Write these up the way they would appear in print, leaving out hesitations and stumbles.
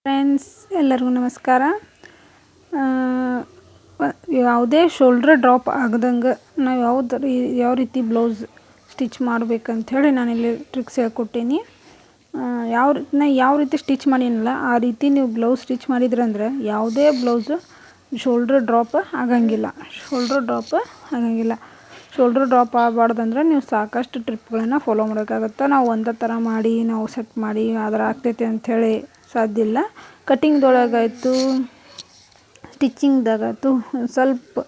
Friends ಎಲ್ಲರಿಗೂ ನಮಸ್ಕಾರ. ಯಾವುದೇ ಶೋಲ್ಡ್ರ್ ಡ್ರಾಪ್ ಆಗದಂಗೆ ನಾವು ಯಾವ ರೀತಿ ಬ್ಲೌಸ್ ಸ್ಟಿಚ್ ಮಾಡಬೇಕಂಥೇಳಿ ನಾನಿಲ್ಲಿ ಟ್ರಿಕ್ಸ್ ಹೇಳ್ಕೊಟ್ಟೀನಿ. ಯಾವ ರೀತಿ ಸ್ಟಿಚ್ ಮಾಡೀನಲ್ಲ ಆ ರೀತಿ ನೀವು ಬ್ಲೌಸ್ ಸ್ಟಿಚ್ ಮಾಡಿದ್ರಂದ್ರೆ ಯಾವುದೇ ಬ್ಲೌಸು ಶೋಲ್ಡ್ರ್ ಡ್ರಾಪ್ ಆಗಂಗಿಲ್ಲ. ಶೋಲ್ಡ್ರ್ ಡ್ರಾಪ್ ಆಗಬಾರ್ದಂದ್ರೆ ನೀವು ಸಾಕಷ್ಟು ಟ್ರಿಪ್ಗಳನ್ನು ಫಾಲೋ ಮಾಡೋಕ್ಕಾಗುತ್ತೆ. ನಾವು ಒಂದೇ ಥರ ಮಾಡಿ ನಾವು ಸೆಟ್ ಮಾಡಿ ಆದ್ರೆ ಆಗ್ತೈತೆ ಅಂಥೇಳಿ ಸಾಧ್ಯ ಇಲ್ಲ. ಕಟ್ಟಿಂಗ್ದೊಳಗಾಯಿತು, ಸ್ಟಿಚ್ಚಿಂಗ್ದಾಗಾಯ್ತು ಸ್ವಲ್ಪ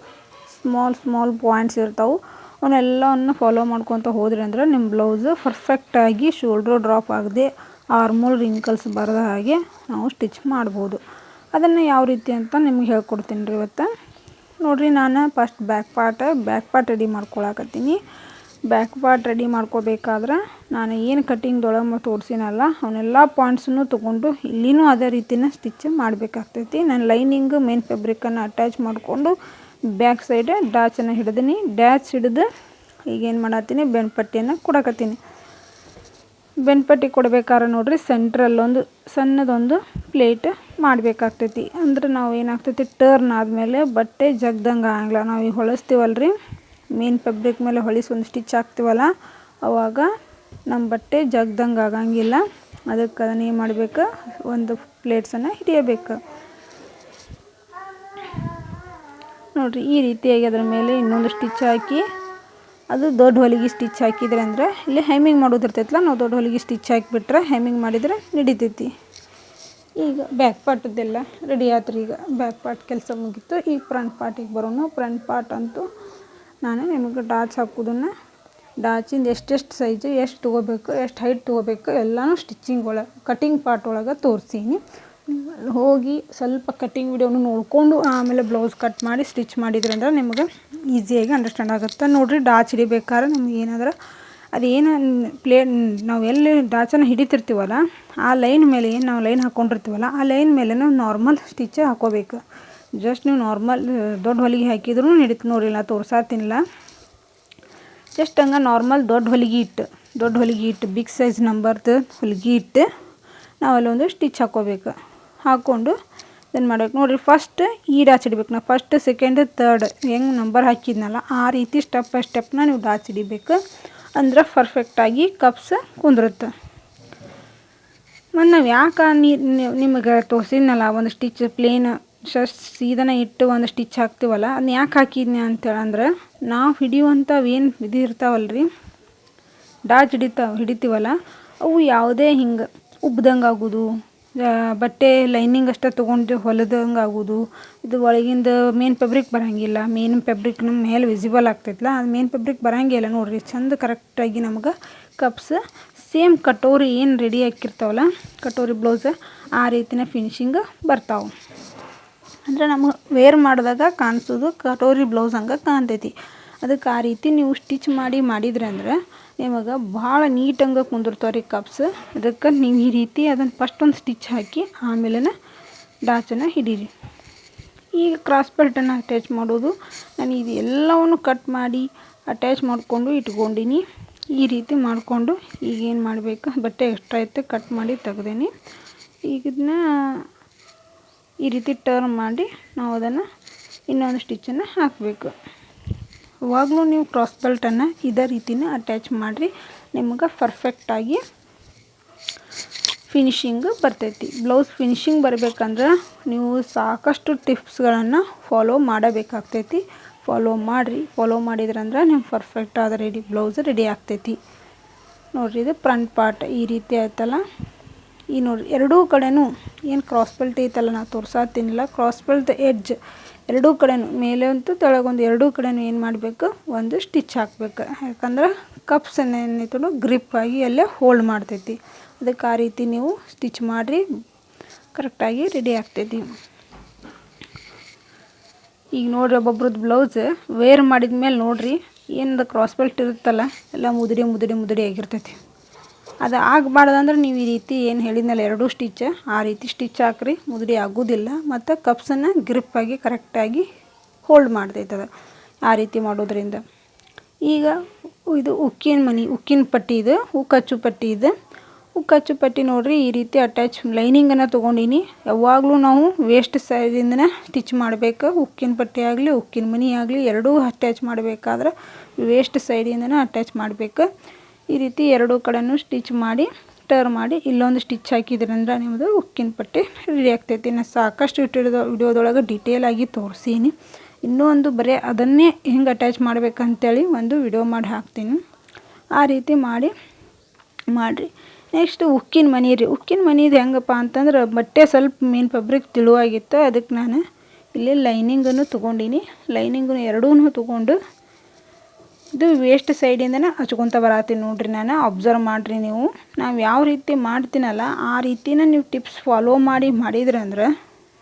ಸ್ಮಾಲ್ ಪಾಯಿಂಟ್ಸ್ ಇರ್ತಾವೆ. ಅವನ್ನೆಲ್ಲವನ್ನು ಫಾಲೋ ಮಾಡ್ಕೊತ ಹೋದ್ರಿ ಅಂದ್ರೆ ನಿಮ್ಮ ಬ್ಲೌಸು ಪರ್ಫೆಕ್ಟಾಗಿ ಶೋಲ್ಡ್ರ್ ಡ್ರಾಪ್ ಆಗದೆ ಆರ್ಮೋಲ್ ರಿಂಕಲ್ಸ್ ಬರದ ಹಾಗೆ ನಾವು ಸ್ಟಿಚ್ ಮಾಡ್ಬೋದು. ಅದನ್ನು ಯಾವ ರೀತಿ ಅಂತ ನಿಮ್ಗೆ ಹೇಳ್ಕೊಡ್ತೀನಿ ರೀ ಇವತ್ತು. ನೋಡಿರಿ, ನಾನು ಫಸ್ಟ್ ಬ್ಯಾಕ್ ಪಾರ್ಟ್ ರೆಡಿ ಮಾಡ್ಕೊಳಕತ್ತೀನಿ. ಬ್ಯಾಕ್ ಪಾರ್ಟ್ ರೆಡಿ ಮಾಡ್ಕೋಬೇಕಾದ್ರೆ ನಾನು ಏನು ಕಟ್ಟಿಂಗ್ದೊಳಗೆ ತೋರಿಸಿನಲ್ಲ ಅವನ್ನೆಲ್ಲ ಪಾಯಿಂಟ್ಸನ್ನು ತೊಗೊಂಡು ಇಲ್ಲಿನೂ ಅದೇ ರೀತಿನ ಸ್ಟಿಚ್ ಮಾಡಬೇಕಾಗ್ತೈತಿ. ನಾನು ಲೈನಿಂಗು ಮೇನ್ ಫ್ಯಾಬ್ರಿಕನ್ನು ಅಟ್ಯಾಚ್ ಮಾಡಿಕೊಂಡು ಬ್ಯಾಕ್ ಸೈಡ್ ಡ್ಯಾಚನ್ನು ಹಿಡಿದೀನಿ. ಡ್ಯಾಚ್ ಹಿಡಿದು ಈಗೇನು ಮಾಡತ್ತೀನಿ, ಬೆನ್ಪಟ್ಟಿಯನ್ನು ಕೊಡಕತ್ತೀನಿ. ಬೆನ್ಪಟ್ಟಿ ಕೊಡಬೇಕಾದ್ರೆ ನೋಡಿರಿ, ಸೆಂಟ್ರಲ್ಲೊಂದು ಸಣ್ಣದೊಂದು ಪ್ಲೇಟ್ ಮಾಡಬೇಕಾಗ್ತೈತಿ. ಅಂದ್ರೆ ನಾವು ಏನಾಗ್ತೈತಿ, ಟರ್ನ್ ಆದಮೇಲೆ ಬಟ್ಟೆ ಜಗ್ದಂಗೆ ಆಗಂಗಿಲ್ಲ. ನಾವು ಈಗ ಹೊಲಿಸ್ತೀವಲ್ರಿ, ಮೇನ್ ಫ್ಯಾಬ್ರಿಕ್ ಮೇಲೆ ಹೊಲಿಸಿ ಒಂದು ಸ್ಟಿಚ್ ಹಾಕ್ತೀವಲ್ಲ ಆವಾಗ ನಮ್ಮ ಬಟ್ಟೆ ಜಗ್ದಂಗೆ ಆಗಂಗಿಲ್ಲ. ಅದಕ್ಕೆ ಅದನ್ನು ಏನು ಮಾಡಬೇಕು, ಒಂದು ಪ್ಲೇಟ್ಸನ್ನು ಹಿಡಿಯಬೇಕು. ನೋಡಿರಿ, ಈ ರೀತಿಯಾಗಿ ಅದರ ಮೇಲೆ ಇನ್ನೊಂದು ಸ್ಟಿಚ್ ಹಾಕಿ ಅದು ದೊಡ್ಡ ಹೊಲಿಗೆ ಸ್ಟಿಚ್ ಹಾಕಿದ್ರೆ ಅಂದರೆ ಇಲ್ಲಿ ಹೆಮ್ಮಿಂಗ್ ಮಾಡೋದಿರ್ತೈತಲ್ಲ, ನಾವು ದೊಡ್ಡ ಹೊಲಿಗೆ ಸ್ಟಿಚ್ ಹಾಕಿಬಿಟ್ರೆ ಹೆಮ್ಮಿಂಗ್ ಮಾಡಿದರೆ ನಡಿತೈತಿ. ಈಗ ಬ್ಯಾಕ್ ಪಾರ್ಟದ್ದೆಲ್ಲ ರೆಡಿ ಆಯ್ತು. ಈಗ ಬ್ಯಾಕ್ ಪಾರ್ಟ್ ಕೆಲಸ ಮುಗೀತು. ಈಗ ಫ್ರಂಟ್ ಪಾರ್ಟಿಗೆ ಬರೋಣ. ಫ್ರಂಟ್ ಪಾರ್ಟ್ ಅಂತೂ ನಾನು ನಿಮಗೆ ಡಾಚ್ ಹಾಕೋದನ್ನು, ಡಾಚಿಂದ ಎಷ್ಟೆಷ್ಟು ಸೈಜು, ಎಷ್ಟು ತೊಗೋಬೇಕು, ಎಷ್ಟು ಹೈಟ್ ತೊಗೋಬೇಕು ಎಲ್ಲನೂ ಸ್ಟಿಚ್ಚಿಂಗ್ ಒಳಗೆ ಕಟ್ಟಿಂಗ್ ಪಾರ್ಟ್ ಒಳಗೆ ತೋರಿಸೀನಿ. ಹೋಗಿ ಸ್ವಲ್ಪ ಕಟ್ಟಿಂಗ್ ವಿಡಿಯೋನು ನೋಡಿಕೊಂಡು ಆಮೇಲೆ ಬ್ಲೌಸ್ ಕಟ್ ಮಾಡಿ ಸ್ಟಿಚ್ ಮಾಡಿದ್ರಂದ್ರೆ ನಿಮಗೆ ಈಸಿಯಾಗಿ ಅಂಡರ್ಸ್ಟ್ಯಾಂಡ್ ಆಗುತ್ತೆ. ನೋಡಿರಿ, ಡಾಚ್ ಹಿಡಿಬೇಕಾದ್ರೆ ನಮ್ಗೆ ಏನಾದ್ರೆ ಅದೇನು ನಾವು ಎಲ್ಲಿ ಡಾಚನ್ನು ಹಿಡಿತಿರ್ತೀವಲ್ಲ ಆ ಲೈನ್ ಮೇಲೆ ಏನು ನಾವು ಲೈನ್ ಹಾಕ್ಕೊಂಡಿರ್ತೀವಲ್ಲ ಆ ಲೈನ್ ಮೇಲೆ ನಾವು ನಾರ್ಮಲ್ ಸ್ಟಿಚ್ ಹಾಕೋಬೇಕು. ಜಸ್ಟ್ ನೀವು ನಾರ್ಮಲ್ ದೊಡ್ಡ ಹೊಲಿಗೆ ಹಾಕಿದ್ರೂ ನಡೀತು. ನೋಡಿಲ್ಲ, ತೋರ್ಸಾತಿನಿಲ್ಲ. ಜಸ್ಟ್ ಹಂಗೆ ನಾರ್ಮಲ್ ದೊಡ್ಡ ಹೊಲಿಗೆ ಇಟ್ಟು ಬಿಗ್ ಸೈಜ್ ನಂಬರ್ದು ಹೊಲಿಗೆ ಇಟ್ಟು ನಾವಲ್ಲೊಂದು ಸ್ಟಿಚ್ ಹಾಕ್ಕೋಬೇಕು. ಹಾಕ್ಕೊಂಡು ಏನು ಮಾಡ್ಬೇಕು ನೋಡಿರಿ, ಫಸ್ಟ್ ಈ ಡಾಚ್ ಹಿಡಿಬೇಕು. ನಾವು ಫಸ್ಟ್ ಸೆಕೆಂಡ್ ತರ್ಡ್ ಹೆಂಗೆ ನಂಬರ್ ಹಾಕಿದ್ನಲ್ಲ ಆ ರೀತಿ ಸ್ಟೆಪ್ ಬೈ ಸ್ಟೆಪ್ನ ನೀವು ಡಾಚ್ ಹಿಡಿಬೇಕು. ಅಂದ್ರೆ ಪರ್ಫೆಕ್ಟಾಗಿ ಕಪ್ಸ್ ಕುಂದಿರುತ್ತೆ. ಮತ್ತು ನಾವು ಯಾಕೆ ನಿಮಗೆ ತೋರಿಸಿದ್ನಲ್ಲ ಒಂದು ಸ್ಟಿಚ್ ಪ್ಲೇನ್ ಸೀದನ ಇಟ್ಟು ಒಂದು ಸ್ಟಿಚ್ ಹಾಕ್ತೀವಲ್ಲ, ಅದನ್ನ ಯಾಕೆ ಹಾಕಿದ್ನಿ ಅಂತೇಳಂದ್ರೆ ನಾವು ಹಿಡಿಯುವಂಥವು ಇದು ಇರ್ತಾವಲ್ರಿ, ಡಾಚ್ ಹಿಡಿತೀವಲ್ಲ ಅವು ಯಾವುದೇ ಹಿಂಗೆ ಉಬ್ದಂಗೆ ಆಗೋದು, ಬಟ್ಟೆ ಲೈನಿಂಗ್ ಅಷ್ಟೇ ತೊಗೊಂಡು ಹೊಲದಂಗೆ ಆಗೋದು, ಇದು ಒಳಗಿಂದ ಮೇನ್ ಫ್ಯಾಬ್ರಿಕ್ ಬರೋಂಗಿಲ್ಲ. ಮೇನ್ ಫ್ಯಾಬ್ರಿಕ್ ನಮ್ಮ ಮೇಲೆ ವಿಸಿಬಲ್ ಆಗ್ತೈತಲ್ಲ, ಅದು ಮೇನ್ ಫ್ಯಾಬ್ರಿಕ್ ಬರೋಂಗಿಲ್ಲ. ನೋಡಿರಿ, ಚಂದ ಕರೆಕ್ಟಾಗಿ ನಮ್ಗೆ ಕಪ್ಸ್ ಸೇಮ್ ಕಟೋರಿ ಏನು ರೆಡಿ ಹಾಕಿರ್ತಾವಲ್ಲ ಕಟೋರಿ ಬ್ಲೌಸ್ ಆ ರೀತಿನ ಫಿನಿಶಿಂಗ್ ಬರ್ತಾವೆ. ಅಂದರೆ ನಮಗೆ ವೇರ್ ಮಾಡಿದಾಗ ಕಾಣಿಸೋದು ಕಟೋರಿ ಬ್ಲೌಸ್ ಹಂಗೆ ಕಾಣ್ತೈತಿ. ಅದಕ್ಕೆ ಆ ರೀತಿ ನೀವು ಸ್ಟಿಚ್ ಮಾಡಿದ್ರೆ ಅಂದ್ರೆ ನಿಮಗೆ ಭಾಳ ನೀಟಂಗೆ ಕುಂದಿರ್ತಾವೆ ರೀ ಕಪ್ಸ್. ಅದಕ್ಕೆ ನೀವು ಈ ರೀತಿ ಅದನ್ನು ಫಸ್ಟ್ ಒಂದು ಸ್ಟಿಚ್ ಹಾಕಿ ಆಮೇಲೆ ಡಾಚನ್ನು ಹಿಡೀರಿ. ಈಗ ಕ್ರಾಸ್ ಬೆಲ್ಟನ್ನು ಅಟ್ಯಾಚ್ ಮಾಡೋದು, ನಾನು ಇದು ಎಲ್ಲವನ್ನು ಕಟ್ ಮಾಡಿ ಅಟ್ಯಾಚ್ ಮಾಡಿಕೊಂಡು ಇಟ್ಕೊಂಡೀನಿ. ಈ ರೀತಿ ಮಾಡಿಕೊಂಡು ಈಗೇನು ಮಾಡಬೇಕು, ಬಟ್ಟೆ ಎಕ್ಸ್ಟ್ರಾ ಇತ್ತು ಕಟ್ ಮಾಡಿ ತೆಗ್ದೀನಿ. ಈಗ ಇದನ್ನ ಈ ರೀತಿ ಟರ್ನ್ ಮಾಡಿ ನಾವು ಅದನ್ನು ಇನ್ನೊಂದು ಸ್ಟಿಚ್ಚನ್ನು ಹಾಕಬೇಕು. ಯಾವಾಗಲೂ ನೀವು ಕ್ರಾಸ್ ಬೆಲ್ಟನ್ನು ಇದೇ ರೀತಿನ ಅಟ್ಯಾಚ್ ಮಾಡಿರಿ, ನಿಮಗೆ ಪರ್ಫೆಕ್ಟಾಗಿ ಫಿನಿಶಿಂಗ್ ಬರ್ತೈತಿ. ಬ್ಲೌಸ್ ಫಿನಿಶಿಂಗ್ ಬರಬೇಕಂದ್ರೆ ನೀವು ಸಾಕಷ್ಟು ಟಿಪ್ಸ್ಗಳನ್ನು ಫಾಲೋ ಮಾಡಬೇಕಾಗ್ತೈತಿ. ಫಾಲೋ ಮಾಡಿದ್ರಂದ್ರೆ ನೀವು ಪರ್ಫೆಕ್ಟ್ ಆದ ಬ್ಲೌಸ್ ರೆಡಿ ಆಗ್ತೈತಿ. ನೋಡಿರಿ, ಇದು ಫ್ರಂಟ್ ಪಾರ್ಟ್ ಈ ರೀತಿ ಆಯ್ತಲ್ಲ. ಈ ನೋಡಿರಿ, ಎರಡೂ ಕಡೆನೂ ಏನು ಕ್ರಾಸ್ ಬೆಲ್ಟ್ ಐತಲ್ಲ, ನಾವು ತೋರ್ಸಾತಿನಿಲ್ಲ, ಕ್ರಾಸ್ ಬೆಲ್ಟ್ ಎಡ್ಜ್ ಎರಡೂ ಕಡೆನೂ ಮೇಲೆ ಅಂತೂ ತೆಳಗೊಂದು ಎರಡೂ ಕಡೆನೂ ಏನು ಮಾಡಬೇಕು, ಒಂದು ಸ್ಟಿಚ್ ಹಾಕ್ಬೇಕು. ಯಾಕಂದ್ರೆ ಕಪ್ಸ್ ಏನಿತ್ತು ಗ್ರಿಪ್ ಆಗಿ ಅಲ್ಲೇ ಹೋಲ್ಡ್ ಮಾಡ್ತೈತಿ. ಅದಕ್ಕೆ ಆ ರೀತಿ ನೀವು ಸ್ಟಿಚ್ ಮಾಡಿರಿ, ಕರೆಕ್ಟಾಗಿ ರೆಡಿ ಆಗ್ತೈತಿ. ಈಗ ನೋಡಿರಿ, ಒಬ್ಬೊಬ್ರದ್ದು ಬ್ಲೌಸ್ ವೇರ್ ಮಾಡಿದ ಮೇಲೆ ನೋಡಿರಿ ಏನದು ಕ್ರಾಸ್ ಬೆಲ್ಟ್ ಇರುತ್ತಲ್ಲ ಎಲ್ಲ ಮುದುಡಿ ಆಗಿರ್ತೈತಿ. ಅದು ಆಗಬಾರ್ದಂದ್ರೆ ನೀವು ಈ ರೀತಿ ಏನು ಹೇಳಿದ್ನಲ್ಲ ಎರಡೂ ಸ್ಟಿಚ್ ಆ ರೀತಿ ಸ್ಟಿಚ್ ಹಾಕ್ರಿ, ಮುದುಡಿ ಆಗೋದಿಲ್ಲ. ಮತ್ತು ಕಪ್ಸನ್ನು ಗ್ರಿಪ್ಪಾಗಿ ಕರೆಕ್ಟಾಗಿ ಹೋಲ್ಡ್ ಮಾಡ್ತೈತದ ಆ ರೀತಿ ಮಾಡೋದ್ರಿಂದ. ಈಗ ಇದು ಉಕ್ಕಿನ ಪಟ್ಟಿ ಇದು, ಹೂಕಚ್ಚು ಪಟ್ಟಿ ಇದು. ಹುಕ್ಕಚ್ಚು ಪಟ್ಟಿ ನೋಡಿರಿ ಈ ರೀತಿ ಅಟ್ಯಾಚ್ ಲೈನಿಂಗನ್ನು ತೊಗೊಂಡಿನಿ. ಯಾವಾಗಲೂ ನಾವು ವೇಸ್ಟ್ ಸೈಡಿಂದನೇ ಸ್ಟಿಚ್ ಮಾಡಬೇಕು. ಉಕ್ಕಿನ ಪಟ್ಟಿ ಆಗಲಿ ಉಕ್ಕಿನ ಮನಿ ಆಗಲಿ ಎರಡೂ ಅಟ್ಯಾಚ್ ಮಾಡಬೇಕಾದ್ರೆ ವೇಸ್ಟ್ ಸೈಡಿಂದನೇ ಅಟ್ಯಾಚ್ ಮಾಡಬೇಕು. ಈ ರೀತಿ ಎರಡೂ ಕಡೆನೂ ಸ್ಟಿಚ್ ಮಾಡಿ ಟರ್ ಮಾಡಿ ಇಲ್ಲೊಂದು ಸ್ಟಿಚ್ ಹಾಕಿದ್ರಂದ್ರೆ ನಿಮ್ಮದು ಉಕ್ಕಿನ ಪಟ್ಟಿ ರೆಡಿ ಆಗ್ತೈತಿ. ನಾನು ಸಾಕಷ್ಟು ವಿಡಿಯೋದೊಳಗೆ ಡೀಟೇಲ್ ಆಗಿ ತೋರಿಸೀನಿ. ಇನ್ನೂ ಒಂದು ಬರೀ ಅದನ್ನೇ ಹೆಂಗೆ ಅಟ್ಯಾಚ್ ಮಾಡ್ಬೇಕಂತೇಳಿ ಒಂದು ವಿಡಿಯೋ ಮಾಡಿ ಹಾಕ್ತೀನಿ. ಆ ರೀತಿ ಮಾಡಿರಿ. ನೆಕ್ಸ್ಟ್ ಉಕ್ಕಿನ ಮನಿ ರೀ. ಉಕ್ಕಿನ ಮನಿದು ಹೆಂಗಪ್ಪ ಅಂತಂದ್ರೆ ಬಟ್ಟೆ ಸ್ವಲ್ಪ ಮೇನ್ ಫ್ಯಾಬ್ರಿಕ್ ತಿಳುವಾಗಿತ್ತು. ಅದಕ್ಕೆ ನಾನು ಇಲ್ಲಿ ಲೈನಿಂಗನ್ನು ತೊಗೊಂಡಿನಿ. ಲೈನಿಂಗನ್ನು ಎರಡೂ ತೊಗೊಂಡು ಇದು ವೇಸ್ಟ್ ಸೈಡಿಂದನೇ ಹಚ್ಕೊತ ಬರತ್ತೀನಿ ನೋಡಿರಿ. ನಾನು ಅಬ್ಸರ್ವ್ ಮಾಡಿರಿ. ನಾವು ಯಾವ ರೀತಿ ಮಾಡ್ತೀನಲ್ಲ ಆ ರೀತಿನ ನೀವು ಟಿಪ್ಸ್ ಫಾಲೋ ಮಾಡಿದ್ರೆ ಅಂದ್ರೆ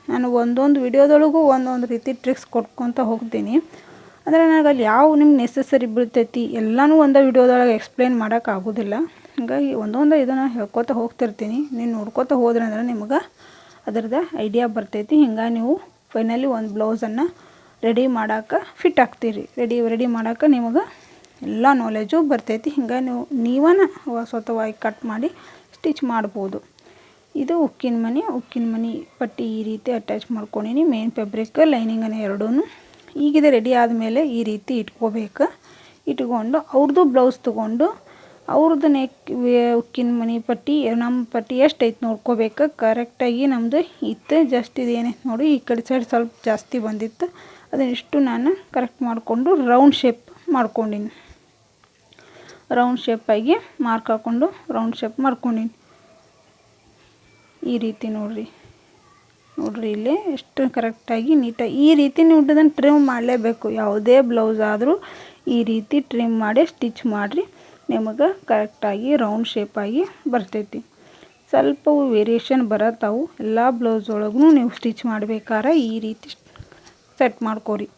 ನಾನು ಒಂದೊಂದು ವಿಡಿಯೋದೊಳಗೂ ಒಂದೊಂದು ರೀತಿ ಟ್ರಿಕ್ಸ್ ಕೊಟ್ಕೊತ ಹೋಗ್ತೀನಿ. ಅಂದರೆ ನನಗೆ ಅಲ್ಲಿ ಯಾವ ನಿಮ್ಗೆ ನೆಸಸರಿ ಬೀಳ್ತೈತಿ ಎಲ್ಲನೂ ಒಂದು ವಿಡಿಯೋದೊಳಗೆ ಎಕ್ಸ್ಪ್ಲೇನ್ ಮಾಡೋಕ್ಕಾಗೋದಿಲ್ಲ. ಹಾಗಾಗಿ ಒಂದೊಂದು ಇದನ್ನು ಹೇಳ್ಕೊತ ಹೋಗ್ತಿರ್ತೀನಿ. ನೀವು ನೋಡ್ಕೊತ ಹೋದ್ರೆ ಅಂದ್ರೆ ನಿಮ್ಗೆ ಅದರದ್ದು ಐಡಿಯಾ ಬರ್ತೈತಿ. ಹಿಂಗೆ ನೀವು ಫೈನಲಿ ಒಂದು ಬ್ಲೌಸನ್ನು ರೆಡಿ ಮಾಡೋಕೆ ಫಿಟ್ ಆಗ್ತೀರಿ. ರೆಡಿ ಮಾಡೋಕೆ ನಿಮಗೆ ಎಲ್ಲ ನಾಲೆಜು ಬರ್ತೈತಿ. ಹಿಂಗೆ ನೀವೇ ಸ್ವತಃವಾಗಿ ಕಟ್ ಮಾಡಿ ಸ್ಟಿಚ್ ಮಾಡ್ಬೋದು. ಇದು ಉಕ್ಕಿನ ಮನಿ ಪಟ್ಟಿ ಈ ರೀತಿ ಅಟ್ಯಾಚ್ ಮಾಡ್ಕೊಂಡಿನಿ. ಮೇನ್ ಫ್ಯಾಬ್ರಿಕ್ ಲೈನಿಂಗನ್ನು ಎರಡೂ ಈಗಿದೆ ರೆಡಿ ಆದಮೇಲೆ ಈ ರೀತಿ ಇಟ್ಕೊಂಡು ಅವ್ರದ್ದು ಬ್ಲೌಸ್ ತೊಗೊಂಡು ಅವ್ರದ್ದು ಉಕ್ಕಿನ ಮನಿ ಪಟ್ಟಿ ನಮ್ಮ ಪಟ್ಟಿ ಎಷ್ಟು ಐತೆ ನೋಡ್ಕೋಬೇಕು. ಕರೆಕ್ಟಾಗಿ ನಮ್ಮದು ಇತ್ತು ಜಸ್ಟ್ ಇದೇನೈತೆ ನೋಡಿ ಈ ಕಡೆ ಸೈಡ್ ಸ್ವಲ್ಪ ಜಾಸ್ತಿ ಬಂದಿತ್ತು. ಅದನ್ನಿಷ್ಟು ನಾನು ಕರೆಕ್ಟ್ ಮಾಡಿಕೊಂಡು ರೌಂಡ್ ಶೇಪ್ ಮಾಡ್ಕೊಂಡಿನಿ. ರೌಂಡ್ ಶೇಪಾಗಿ ಮಾರ್ಕ್ ಹಾಕ್ಕೊಂಡು ರೌಂಡ್ ಶೇಪ್ ಮಾಡ್ಕೊಂಡಿನಿ. ಈ ರೀತಿ ನೋಡಿರಿ ಇಲ್ಲೇ ಎಷ್ಟು ಕರೆಕ್ಟಾಗಿ ನೀಟಾಗಿ ಈ ರೀತಿ ನೀವು ಅದನ್ನು ಟ್ರಿಮ್ ಮಾಡಲೇಬೇಕು. ಯಾವುದೇ ಬ್ಲೌಸ್ ಆದರೂ ಈ ರೀತಿ ಟ್ರಿಮ್ ಮಾಡಿ ಸ್ಟಿಚ್ ಮಾಡಿರಿ. ನಿಮಗೆ ಕರೆಕ್ಟಾಗಿ ರೌಂಡ್ ಶೇಪಾಗಿ ಬರ್ತೈತಿ. ಸ್ವಲ್ಪ ವೇರಿಯೇಷನ್ ಬರತ್ತಾವು. ಎಲ್ಲ ಬ್ಲೌಸ್ ಒಳಗೂ ನೀವು ಸ್ಟಿಚ್ ಮಾಡಬೇಕಾದ್ರೆ ಈ ರೀತಿ ಸೆಟ್ ಮಾಡ್ಕೋರಿ.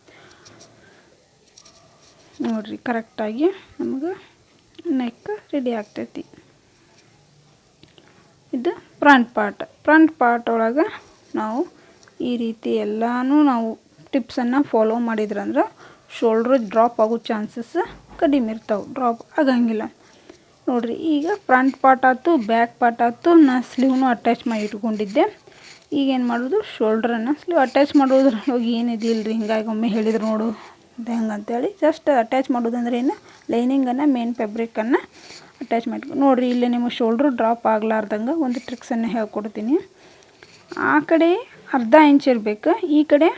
ನೋಡಿರಿ ಕರೆಕ್ಟಾಗಿ ನಮಗೆ ನೆಕ್ ರೆಡಿ ಆಗ್ತೈತಿ. ಇದು ಫ್ರಂಟ್ ಪಾರ್ಟ್ ಒಳಗೆ ನಾವು ಈ ರೀತಿ ಎಲ್ಲನೂ ನಾವು ಟಿಪ್ಸನ್ನು ಫಾಲೋ ಮಾಡಿದ್ರಂದ್ರೆ ಶೋಲ್ಡ್ರ್ ಡ್ರಾಪ್ ಆಗೋ ಚಾನ್ಸಸ್ ಕಡಿಮೆ ಇರ್ತಾವೆ. ಡ್ರಾಪ್ ಆಗಂಗಿಲ್ಲ ನೋಡಿರಿ. ಈಗ ಫ್ರಂಟ್ ಪಾರ್ಟ್ ಆಯ್ತು, ಬ್ಯಾಕ್ ಪಾರ್ಟ್ ಆಯ್ತು. ನಾನು ಸ್ಲೀವ್ನು ಅಟ್ಯಾಚ್ ಮಾಡಿ ಇಟ್ಕೊಂಡಿದ್ದೆ. ಈಗೇನು ಮಾಡೋದು ಸ್ಲೀವ್ ಅಟ್ಯಾಚ್ ಮಾಡೋದ್ರೊಳಗೆ ಏನಿದಿಲ್ಲ ರೀ. ಹಿಂಗಾಗಿ ಒಮ್ಮೆ ಹೇಳಿದ್ರು ನೋಡು ಅದು ಹೆಂಗಂತೇಳಿ ಜಸ್ಟ್ ಅಟ್ಯಾಚ್ ಮಾಡೋದಂದ್ರೆ ಏನು ಲೈನಿಂಗನ್ನು ಮೇನ್ ಫ್ಯಾಬ್ರಿಕನ್ನು ಅಟ್ಯಾಚ್ ಮಾಡ್ಕೊಂಡು ನೋಡಿರಿ. ಇಲ್ಲಿ ನಿಮಗೆ ಶೋಲ್ಡ್ರು ಡ್ರಾಪ್ ಆಗಲಾರ್ದಂಗೆ ಒಂದು ಟ್ರಿಕ್ಸನ್ನು ಹೇಳ್ಕೊಡ್ತೀನಿ. ಆ ಕಡೆ ಅರ್ಧ ಇಂಚ್ ಇರಬೇಕು, ಈ ಕಡೆ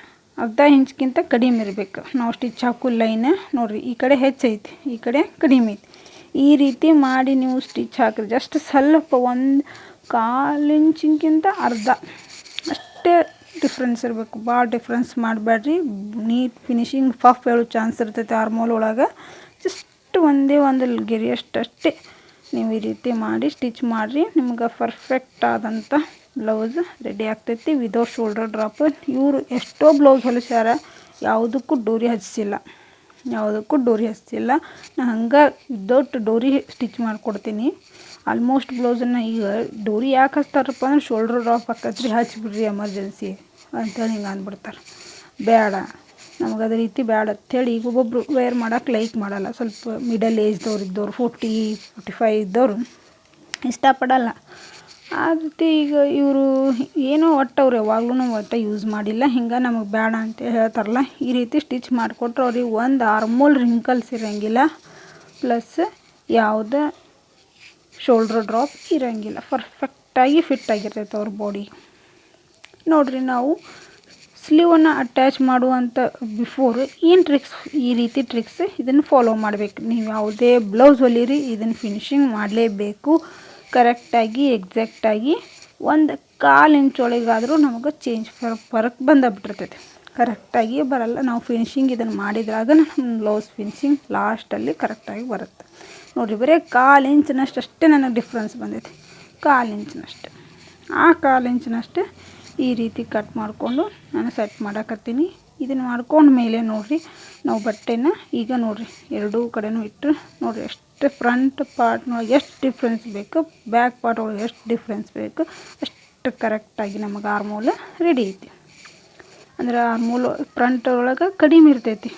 ಅರ್ಧ ಇಂಚ್ಗಿಂತ ಕಡಿಮೆ ಇರಬೇಕು. ನಾವು ಸ್ಟಿಚ್ ಹಾಕೋ ಲೈನ್ ನೋಡಿರಿ ಈ ಕಡೆ ಹೆಚ್ಚೈತಿ ಈ ಕಡೆ ಕಡಿಮೆ ಐತಿ. ಈ ರೀತಿ ಮಾಡಿ ನೀವು ಸ್ಟಿಚ್ ಹಾಕಿರಿ. ಜಸ್ಟ್ ಸ್ವಲ್ಪ 1/4 ಇಂಚಿಗಿಂತ ಅರ್ಧ ಅಷ್ಟೇ ಡಿಫ್ರೆನ್ಸ್ ಇರಬೇಕು. ಭಾಳ ಡಿಫ್ರೆನ್ಸ್ ಮಾಡಬೇಡ್ರಿ. ನೀಟ್ ಫಿನಿಶಿಂಗ್ ಪಫ್ ಹೇಳೋ ಚಾನ್ಸ್ ಇರ್ತೈತೆ ಆರ್ಮೋಲ್ ಒಳಗೆ. ಜಸ್ಟ್ ಒಂದೇ ಒಂದು ಗೆರೆ ಅಷ್ಟೇ ನೀವು ಈ ರೀತಿ ಮಾಡಿ ಸ್ಟಿಚ್ ಮಾಡಿರಿ. ನಿಮ್ಗೆ ಪರ್ಫೆಕ್ಟ್ ಆದಂಥ ಬ್ಲೌಸ್ ರೆಡಿ ಆಗ್ತೈತಿ ವಿದೌಟ್ ಶೋಲ್ಡರ್ ಡ್ರಾಪ್. ಇವರು ಎಷ್ಟೋ ಬ್ಲೌಸ್ ಹೊಲಿಸ್ಯಾರ, ಯಾವುದಕ್ಕೂ ಡೋರಿ ಹಚ್ಚಿಲ್ಲ. ನಾನು ಹಂಗೆ ವಿದೌಟ್ ಡೋರಿ ಸ್ಟಿಚ್ ಮಾಡಿಕೊಡ್ತೀನಿ ಆಲ್ಮೋಸ್ಟ್ ಬ್ಲೌಸನ್ನು. ಈಗ ಡೋರಿ ಯಾಕೆ ಹಚ್ತಾರಪ್ಪ ಅಂದ್ರೆ ಶೋಲ್ಡ್ರ್ ಡ್ರಾಪ್ ಹಾಕತ್ರಿ ಹಚ್ಬಿಡ್ರಿ ಎಮರ್ಜೆನ್ಸಿ ಅಂತೇಳಿ ಹಿಂಗೆ ಅಂದ್ಬಿಡ್ತಾರೆ. ಬೇಡ ನಮಗೆ ಅದೇ ರೀತಿ ಬೇಡ ಅಂಥೇಳಿ ಈಗ ಒಬ್ಬೊಬ್ಬರು ವೇರ್ ಮಾಡೋಕೆ ಲೈಕ್ ಮಾಡಲ್ಲ. ಸ್ವಲ್ಪ ಮಿಡಲ್ ಏಜ್ದವ್ರು ಇದ್ದವ್ರು 40-45 ಇದ್ದವರು ಇಷ್ಟಪಡಲ್ಲ. ಆ ರೀತಿ ಈಗ ಇವರು ಏನೋ ಅವ್ರು ಯಾವಾಗಲೂ ಯೂಸ್ ಮಾಡಿಲ್ಲ. ಹಿಂಗೆ ನಮಗೆ ಬೇಡ ಅಂತ ಹೇಳ್ತಾರಲ್ಲ. ಈ ರೀತಿ ಸ್ಟಿಚ್ ಮಾಡಿಕೊಟ್ರೆ ಅವ್ರಿಗೆ ಒಂದು ಆರ್ಮೋಲ್ ರಿಂಕಲ್ಸ್ ಇರೋಂಗಿಲ್ಲ, ಪ್ಲಸ್ ಯಾವುದೇ ಶೋಲ್ಡ್ರ್ ಡ್ರಾಪ್ ಇರೋಂಗಿಲ್ಲ. ಪರ್ಫೆಕ್ಟಾಗಿ ಫಿಟ್ ಆಗಿರ್ತೈತೆ ಅವ್ರ ಬಾಡಿ. ನೋಡಿರಿ ನಾವು ಸ್ಲೀವನ್ನು ಅಟ್ಯಾಚ್ ಮಾಡುವಂಥ ಬಿಫೋರ್ ಏನು ಟ್ರಿಕ್ಸ್, ಈ ರೀತಿ ಟ್ರಿಕ್ಸ್ ಇದನ್ನು ಫಾಲೋ ಮಾಡಬೇಕು. ನೀವು ಯಾವುದೇ ಬ್ಲೌಸ್ ಹೊಲಿರಿ ಇದನ್ನು ಫಿನಿಶಿಂಗ್ ಮಾಡಲೇಬೇಕು. ಕರೆಕ್ಟಾಗಿ ಎಕ್ಸಾಕ್ಟಾಗಿ 1/4 ಇಂಚ್ ಒಳಗಾದರೂ ನಮಗೆ ಚೇಂಜ್ ಫರಕ್ ಬಂದುಬಿಟ್ಟಿರ್ತೈತೆ. ಕರೆಕ್ಟಾಗಿ ಬರಲ್ಲ. ನಾವು ಫಿನಿಶಿಂಗ್ ಇದನ್ನು ಮಾಡಿದ್ರಾಗ ನಮ್ಮ ಬ್ಲೌಸ್ ಫಿನಿಶಿಂಗ್ ಲಾಸ್ಟಲ್ಲಿ ಕರೆಕ್ಟಾಗಿ ಬರುತ್ತೆ. ನೋಡಿರಿ ಬರೀ 1/4 ಇಂಚಿನಷ್ಟು ಅಷ್ಟೇ ನನಗೆ ಡಿಫ್ರೆನ್ಸ್ ಬಂದೈತಿ. 1/4 ಇಂಚಿನಷ್ಟು. ಆ 1/4 ಇಂಚಿನಷ್ಟು ಈ ರೀತಿ ಕಟ್ ಮಾಡಿಕೊಂಡು ನಾನು ಸೆಟ್ ಮಾಡಕತ್ತೀನಿ. ಇದನ್ನು ಮಾಡ್ಕೊಂಡ ಮೇಲೆ ನೋಡಿರಿ ನಾವು ಬಟ್ಟೆನ ಈಗ ನೋಡಿರಿ ಎರಡೂ ಕಡೆನೂ ಇಟ್ಟು ನೋಡಿರಿ ಎಷ್ಟು ಫ್ರಂಟ್ ಪಾರ್ಟ್ನೊಳಗೆ ಎಷ್ಟು ಡಿಫ್ರೆನ್ಸ್ ಬೇಕು, ಬ್ಯಾಕ್ ಪಾರ್ಟ್ ಒಳಗೆ ಎಷ್ಟು ಡಿಫ್ರೆನ್ಸ್ ಬೇಕು ಅಷ್ಟು ಕರೆಕ್ಟಾಗಿ ನಮಗೆ ಆರ್ಮೋಲ್ ರೆಡಿ ಐತಿ. ಅಂದ್ರೆ ಆರ್ಮೋಲ್ ಫ್ರಂಟ್ ಒಳಗೆ ಕಡಿಮೆ ಇರ್ತೈತಿ,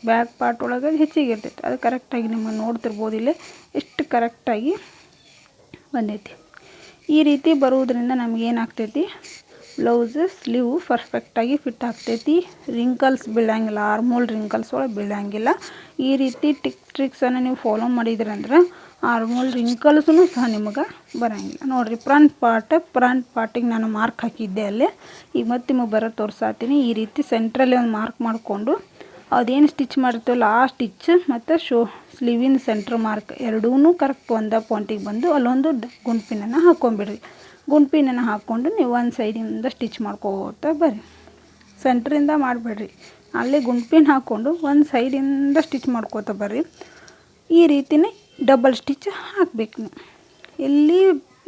ಬ್ಯಾಕ್ ಪಾರ್ಟ್ ಒಳಗೆ ಹೆಚ್ಚಿಗೆ ಇರ್ತೈತಿ. ಅದು ಕರೆಕ್ಟಾಗಿ ನಿಮಗೆ ನೋಡ್ತಿರ್ಬೋದು ಇಲ್ಲೇ ಎಷ್ಟು ಕರೆಕ್ಟಾಗಿ ಬಂದೈತಿ. ಈ ರೀತಿ ಬರುವುದರಿಂದ ನಮಗೇನಾಗ್ತೈತಿ, ಬ್ಲೌಸ್ ಸ್ಲೀವ್ ಪರ್ಫೆಕ್ಟಾಗಿ ಫಿಟ್ ಆಗ್ತೈತಿ. ರಿಂಕಲ್ಸ್ ಬೀಳಂಗಿಲ್ಲ, ಆರ್ಮೋಲ್ ರಿಂಕಲ್ಸ್ ಒಳಗೆ ಬೀಳಂಗಿಲ್ಲ. ಈ ರೀತಿ ಟ್ರಿಕ್ಸನ್ನು ನೀವು ಫಾಲೋ ಮಾಡಿದ್ರಂದ್ರೆ ಆರ್ಮೋಲ್ ರಿಂಕಲ್ಸೂ ಸಹ ನಿಮಗೆ ಬರೋಂಗಿಲ್ಲ. ನೋಡಿರಿ, ಫ್ರಂಟ್ ಪಾರ್ಟಿಗೆ ನಾನು ಮಾರ್ಕ್ ಹಾಕಿದ್ದೆ ಅಲ್ಲಿ. ಈಗ ಮತ್ತೆ ನಿಮಗೆ ಬರೋ ತೋರಿಸಾತೀನಿ. ಈ ರೀತಿ ಸೆಂಟ್ರಲ್ಲಿ ಒಂದು ಮಾರ್ಕ್ ಮಾಡಿಕೊಂಡು ಅದೇನು ಸ್ಟಿಚ್ ಮಾಡಿರ್ತೀವಲ್ಲ ಆ ಸ್ಟಿಚ್ ಮತ್ತು ಸ್ಲೀವಿನ ಸೆಂಟ್ರ್ ಮಾರ್ಕ್ ಎರಡೂ ಕರೆಕ್ಟ್ ಒಂದೇ ಪಾಯಿಂಟಿಗೆ ಬಂದು ಅಲ್ಲೊಂದು ಗುಂಡ್ಪಿನನ್ನು ಹಾಕ್ಕೊಂಬಿಡ್ರಿ. ಗುಂಡ್ಪಿನನ್ನು ಹಾಕ್ಕೊಂಡು ನೀವು ಒಂದು ಸೈಡಿಂದ ಸ್ಟಿಚ್ ಮಾಡ್ಕೋತಾ ಬರ್ರಿ. ಸೆಂಟ್ರಿಂದ ಮಾಡಬೇಡ್ರಿ, ಅಲ್ಲೇ ಗುಂಡ್ಪಿನ ಹಾಕ್ಕೊಂಡು ಒಂದು ಸೈಡಿಂದ ಸ್ಟಿಚ್ ಮಾಡ್ಕೋತಾ ಬರ್ರಿ. ಈ ರೀತಿನೇ ಡಬಲ್ ಸ್ಟಿಚ್ ಹಾಕಬೇಕು. ನೀವು ಎಲ್ಲಿ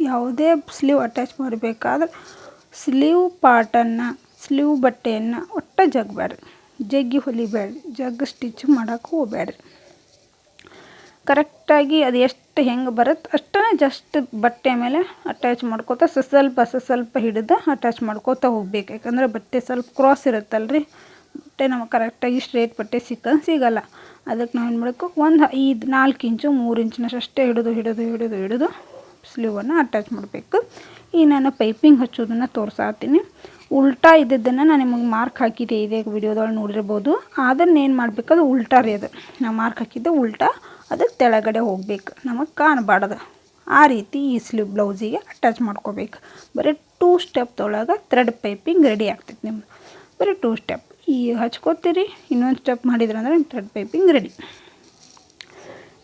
ಯಾವುದೇ ಸ್ಲೀವ್ ಅಟ್ಯಾಚ್ ಮಾಡಬೇಕಾದ್ರೆ ಸ್ಲೀವ್ ಪಾರ್ಟನ್ನು, ಸ್ಲೀವ್ ಬಟ್ಟೆಯನ್ನು ಒಟ್ಟು ಜಗ್ಬೇಡ್ರಿ, ಜಗ್ಗಿ ಹೊಲಿಬೇಡ್ರಿ, ಜಗ್ಗಿ ಸ್ಟಿಚ್ ಮಾಡೋಕ್ಕೆ ಹೋಗಬೇಡ್ರಿ. ಕರೆಕ್ಟಾಗಿ ಅದು ಎಷ್ಟು ಹೆಂಗೆ ಬರುತ್ತೆ ಅಷ್ಟೇ ಜಸ್ಟ್ ಬಟ್ಟೆ ಮೇಲೆ ಅಟ್ಯಾಚ್ ಮಾಡ್ಕೋತಾ ಸ್ವಲ್ಪ ಹಿಡಿದು ಅಟ್ಯಾಚ್ ಮಾಡ್ಕೋತಾ ಹೋಗ್ಬೇಕು. ಯಾಕಂದರೆ ಬಟ್ಟೆ ಸ್ವಲ್ಪ ಕ್ರಾಸ್ ಇರುತ್ತಲ್ರಿ, ಬಟ್ಟೆ ನಮಗೆ ಕರೆಕ್ಟಾಗಿ ಸ್ಟ್ರೇಟ್ ಬಟ್ಟೆ ಸಿಗಲ್ಲ. ಅದಕ್ಕೆ ನಾವು ಏನು ಮಾಡಬೇಕು, ಒಂದು 4 ಇಂಚು 3 ಇಂಚಿನಷ್ಟೇ ಹಿಡಿದು ಸ್ಲೀವನ್ನು ಅಟ್ಯಾಚ್ ಮಾಡಬೇಕು. ಈಗ ನಾನು ಪೈಪಿಂಗ್ ಹಚ್ಚೋದನ್ನು ತೋರಿಸಾತೀನಿ. ಉಲ್ಟಾ ಇದ್ದದ್ದನ್ನು ನಾನು ನಿಮಗೆ ಮಾರ್ಕ್ ಹಾಕಿದ್ದೆ, ಇದೇ ವಿಡಿಯೋದೊಳಗೆ ನೋಡಿರ್ಬೋದು. ಅದನ್ನು ಏನು ಮಾಡಬೇಕು, ಅದು ಉಲ್ಟಾ ರೀ. ಅದು ನಾನು ಮಾರ್ಕ್ ಹಾಕಿದ್ದೆ ಉಲ್ಟಾ, ಅದಕ್ಕೆ ಕೆಳಗಡೆ ಹೋಗಬೇಕು, ನಮಗೆ ಕಾಣಬಾರ್ದು. ಆ ರೀತಿ ಈ ಸ್ಲೀವ್ ಬ್ಲೌಸಿಗೆ ಅಟ್ಯಾಚ್ ಮಾಡ್ಕೋಬೇಕು. ಬರೀ 2 ಸ್ಟೆಪ್ದೊಳಗೆ ಥ್ರೆಡ್ ಪೈಪಿಂಗ್ ರೆಡಿ ಆಗ್ತೈತೆ ನಿಮ್ಗೆ. ಬರೀ 2 ಸ್ಟೆಪ್ ಈ ಹಚ್ಕೋತೀರಿ, ಇನ್ನೊಂದು ಸ್ಟೆಪ್ ಮಾಡಿದ್ರಂದ್ರೆ ಥ್ರೆಡ್ ಪೈಪಿಂಗ್ ರೆಡಿ.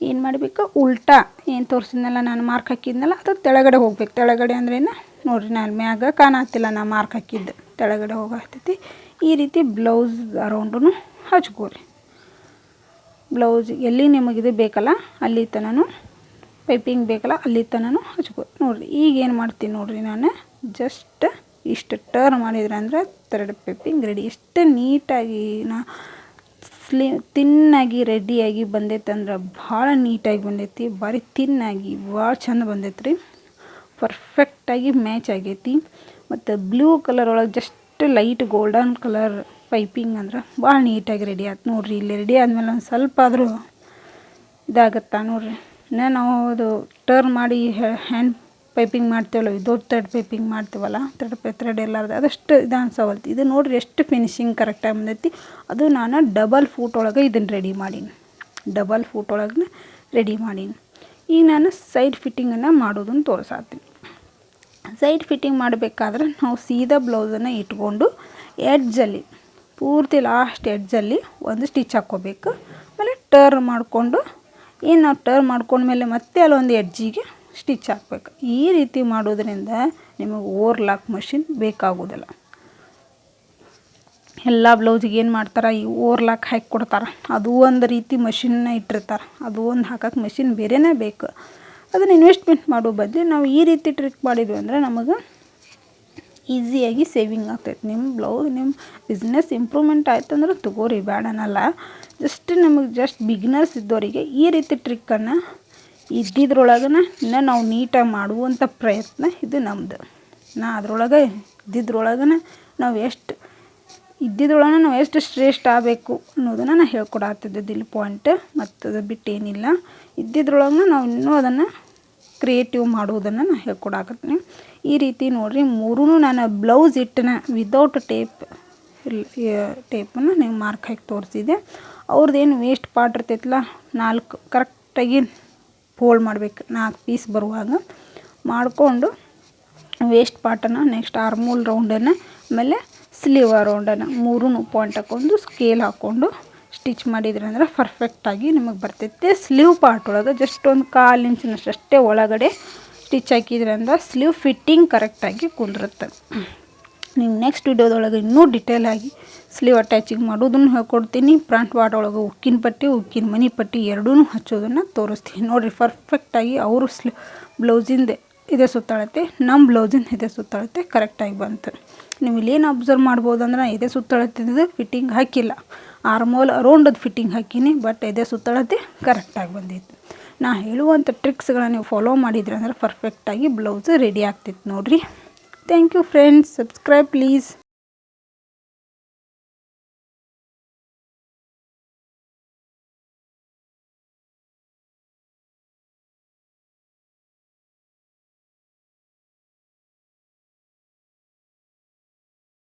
ಏನು ಮಾಡಬೇಕು, ಉಲ್ಟಾ ಏನು ತೋರಿಸಿದ್ನಲ್ಲ ನಾನು ಮಾರ್ಕ್ ಹಾಕಿದ್ನಲ್ಲ ಅದು ತೆಳಗಡೆ ಹೋಗ್ಬೇಕು. ತೆಳಗಡೆ ಅಂದ್ರೇನು ನೋಡಿರಿ, ನಾನು ಮ್ಯಾಗ ಕಾಣತ್ತಿಲ್ಲ, ನಾನು ಮಾರ್ಕ್ ಹಾಕಿದ್ದು ತೆಳಗಡೆ ಹೋಗಾಗ್ತೈತಿ. ಈ ರೀತಿ ಬ್ಲೌಸ್ ಅರೌಂಡೂ ಹಚ್ಕೋರಿ. ಬ್ಲೌಸ್ ಎಲ್ಲಿ ನಿಮಗಿದು ಬೇಕಲ್ಲ ಅಲ್ಲಿ ತನೂ ಪೈಪಿಂಗ್ ಬೇಕಲ್ಲ ಅಲ್ಲಿ ತನೂ ಹಚ್ಕೋ. ನೋಡಿರಿ, ಈಗ ಏನು ಮಾಡ್ತೀನಿ ನೋಡಿರಿ, ನಾನು ಜಸ್ಟ್ ಇಷ್ಟು ಟರ್ನ್ ಮಾಡಿದ್ರೆ ಅಂದರೆ ಥ್ರೆಡ್ ಪೈಪಿಂಗ್ ರೆಡಿ. ಎಷ್ಟು ನೀಟಾಗಿ ತಿನ್ನಾಗಿ ರೆಡಿಯಾಗಿ ಬಂದೈತೆ ಅಂದ್ರೆ ಭಾಳ ನೀಟಾಗಿ ಬಂದೈತಿ. ಭಾರಿ ತಿನ್ನಾಗಿ ಭಾಳ ಚಂದ ಬಂದೈತೆ ರೀ. ಪರ್ಫೆಕ್ಟಾಗಿ ಮ್ಯಾಚ್ ಆಗೈತಿ. ಮತ್ತು ಬ್ಲೂ ಕಲರ್ ಒಳಗೆ just light golden colour piping ಅಂದ್ರೆ ಭಾಳ ನೀಟಾಗಿ ರೆಡಿ ಆಯ್ತು ನೋಡಿರಿ. ಇಲ್ಲಿ ರೆಡಿ ಆದಮೇಲೆ ಒಂದು ಸ್ವಲ್ಪ ಆದರೂ ಇದಾಗತ್ತಾ ನೋಡಿರಿ. ನಾವು ಅದು ಟರ್ನ್ ಮಾಡಿ ಹ್ಯಾಂಡ್ ಪೈಪಿಂಗ್ ಮಾಡ್ತೀವಲ್ಲ, ವಿದೌಟ್ ಥ್ರೆಡ್ ಪೈಪಿಂಗ್ ಮಾಡ್ತೀವಲ್ಲ, ಥ್ರೆಡ್ ಎಲ್ಲಾರ್ದು ಅದಷ್ಟು ಇದು ಅನ್ಸವಲ್ತು. ಇದು ನೋಡಿರಿ ಎಷ್ಟು ಫಿನಿಶಿಂಗ್ ಕರೆಕ್ಟಾಗಿ ಬಂದೈತಿ. ಅದು ನಾನು ಡಬಲ್ ಫೂಟ್ ಒಳಗೆ ಇದನ್ನು ರೆಡಿ ಮಾಡೀನಿ. ಈಗ ನಾನು ಸೈಡ್ ಫಿಟ್ಟಿಂಗನ್ನು ಮಾಡೋದನ್ನು ತೋರಿಸಾತೀನಿ. ಸೈಡ್ ಫಿಟ್ಟಿಂಗ್ ಮಾಡಬೇಕಾದ್ರೆ ನಾವು ಸೀದಾ ಬ್ಲೌಸನ್ನು ಇಟ್ಕೊಂಡು ಎಡ್ಜಲ್ಲಿ ಪೂರ್ತಿ ಲಾಸ್ಟ್ ಎಡ್ಜಲ್ಲಿ ಒಂದು ಸ್ಟಿಚ್ ಹಾಕ್ಕೋಬೇಕು. ಆಮೇಲೆ ಟರ್ನ್ ಮಾಡಿಕೊಂಡು ನಾವು ಟರ್ನ್ ಮಾಡ್ಕೊಂಡ್ಮೇಲೆ ಮತ್ತೆ ಅಲ್ಲೊಂದು ಎಡ್ಜಿಗೆ ಸ್ಟಿಚ್ ಹಾಕ್ಬೇಕು. ಈ ರೀತಿ ಮಾಡೋದ್ರಿಂದ ನಿಮಗೆ ಓವರ್ಲಾಕ್ ಮಷಿನ್ ಬೇಕಾಗೋದಿಲ್ಲ. ಎಲ್ಲ ಬ್ಲೌಸಿಗೆ ಏನು ಮಾಡ್ತಾರೆ, ಈ ಓವರ್ಲಾಕ್ ಹಾಕಿ ಕೊಡ್ತಾರೆ. ಅದು ಒಂದು ರೀತಿ ಮಷಿನ್ನ ಇಟ್ಟಿರ್ತಾರೆ. ಅದು ಒಂದು ಹಾಕಕ್ಕೆ ಮಷಿನ್ ಬೇರೆನೇ ಬೇಕು. ಅದನ್ನು ಇನ್ವೆಸ್ಟ್ಮೆಂಟ್ ಮಾಡೋ ಬದಲು ನಾವು ಈ ರೀತಿ ಟ್ರಿಕ್ ಮಾಡಿದ್ವಿ ಅಂದರೆ ನಮಗೆ ಈಸಿಯಾಗಿ ಸೇವಿಂಗ್ ಆಗ್ತೈತೆ. ನಿಮ್ಮ ಬಿಸ್ನೆಸ್ ಇಂಪ್ರೂವ್ಮೆಂಟ್ ಆಯ್ತು ಅಂದ್ರೆ ತಗೋರಿ, ಬೇಡನಲ್ಲ. ಜಸ್ಟ್ ಬಿಗಿನರ್ಸ್ ಇದ್ದವರಿಗೆ ಈ ರೀತಿ ಟ್ರಿಕ್ಕನ್ನು ಇದ್ದಿದ್ರೊಳಗನ ಇನ್ನೂ ನಾವು ನೀಟಾಗಿ ಮಾಡುವಂಥ ಪ್ರಯತ್ನ ಇದು ನಮ್ಮದು. ನಾವು ಎಷ್ಟು ಶ್ರೇಷ್ಠ ಆಗಬೇಕು ಅನ್ನೋದನ್ನು ನಾನು ಹೇಳ್ಕೊಡಾತಿದ್ದದ್ದು ಇಲ್ಲಿ ಪಾಯಿಂಟ್. ಮತ್ತು ಅದು ಬಿಟ್ಟು ಏನಿಲ್ಲ, ಇದ್ದಿದ್ರೊಳಗೆ ನಾವು ಇನ್ನೂ ಅದನ್ನು ಕ್ರಿಯೇಟಿವ್ ಮಾಡುವುದನ್ನು ನಾನು ಹೇಳ್ಕೊಡಾಕತ್ತೀನಿ. ಈ ರೀತಿ ನೋಡಿರಿ, ಮೂರೂ ನಾನು ಬ್ಲೌಸ್ ಇಟ್ಟನ ವಿದೌಟ್ ಟೇಪನ್ನು ನೀವು ಮಾರ್ಕ್ ಹಾಕಿ ತೋರಿಸಿದೆ. ಅವ್ರದ್ದೇನು ವೇಸ್ಟ್ ಪಾರ್ಟ್ ಇರ್ತೈತಲ್ಲ 4 ಕರೆಕ್ಟಾಗಿ ಫೋಲ್ಡ್ ಮಾಡಬೇಕು. 4 ಪೀಸ್ ಬರುವಾಗ ಮಾಡಿಕೊಂಡು ವೇಸ್ಟ್ ಪಾರ್ಟನ್ನು, ನೆಕ್ಸ್ಟ್ ಆರ್ಮೋಲ್ ರೌಂಡನ್ನು, ಆಮೇಲೆ ಸ್ಲೀವ್ ರೌಂಡನ್ನು ಮೂರೂ ಪಾಯಿಂಟ್ ಹಾಕ್ಕೊಂಡು ಸ್ಕೇಲ್ ಹಾಕ್ಕೊಂಡು ಸ್ಟಿಚ್ ಮಾಡಿದ್ರಿ ಅಂದ್ರೆ ಪರ್ಫೆಕ್ಟಾಗಿ ನಿಮಗೆ ಬರ್ತೈತೆ. ಸ್ಲೀವ್ ಪಾರ್ಟ್ ಒಳಗೆ ಜಸ್ಟ್ ಒಂದು 1/4 ಇಂಚಿನಷ್ಟೇ ಒಳಗಡೆ ಸ್ಟಿಚ್ ಹಾಕಿದ್ರಿ ಅಂದ್ರೆ ಸ್ಲೀವ್ ಫಿಟ್ಟಿಂಗ್ ಕರೆಕ್ಟಾಗಿ ಕುಂದಿರುತ್ತೆ. ನೀವು ನೆಕ್ಸ್ಟ್ ವಿಡಿಯೋದೊಳಗೆ ಇನ್ನೂ ಡಿಟೇಲಾಗಿ ಸ್ಲೀವ್ ಅಟ್ಯಾಚಿಂಗ್ ಮಾಡೋದನ್ನು ಹೇಳ್ಕೊಡ್ತೀನಿ. ಫ್ರಂಟ್ ಪಾರ್ಟ್ ಒಳಗೆ ಉಕ್ಕಿನ ಪಟ್ಟಿ, ಉಕ್ಕಿನ ಮನಿ ಪಟ್ಟಿ ಎರಡೂ ಹಚ್ಚೋದನ್ನು ತೋರಿಸ್ತೀನಿ. ನೋಡಿರಿ, ಪರ್ಫೆಕ್ಟಾಗಿ ಅವರು ಬ್ಲೌಸಿಂದ ಇದೇ ಸುತ್ತಳತೆ, ನಮ್ಮ ಬ್ಲೌಸಿಂದ ಇದೇ ಸುತ್ತಳತೆ ಕರೆಕ್ಟಾಗಿ ಬಂತು. ನೀವು ಇಲ್ಲೇನು ಅಬ್ಸರ್ವ್ ಮಾಡ್ಬೋದು ಅಂದ್ರೆ ಇದೇ ಸುತ್ತಳತಿದ್ದು ಫಿಟ್ಟಿಂಗ್ ಹಾಕಿಲ್ಲ, ಆರ್ಮೋಲ್ ಅರೌಂಡದು ಫಿಟ್ಟಿಂಗ್ ಹಾಕೀನಿ. ಬಟ್ ಇದೇ ಸುತ್ತಳತೆ ಕರೆಕ್ಟಾಗಿ ಬಂದಿತ್ತು. ನಾ ಹೇಳುವಂಥ ಟ್ರಿಕ್ಸ್ಗಳನ್ನ ನೀವು ಫಾಲೋ ಮಾಡಿದ್ರಿ ಅಂದ್ರೆ ಪರ್ಫೆಕ್ಟಾಗಿ ಬ್ಲೌಸ್ ರೆಡಿ ಆಗ್ತೈತೆ ನೋಡಿರಿ. Thank you friends. Subscribe please.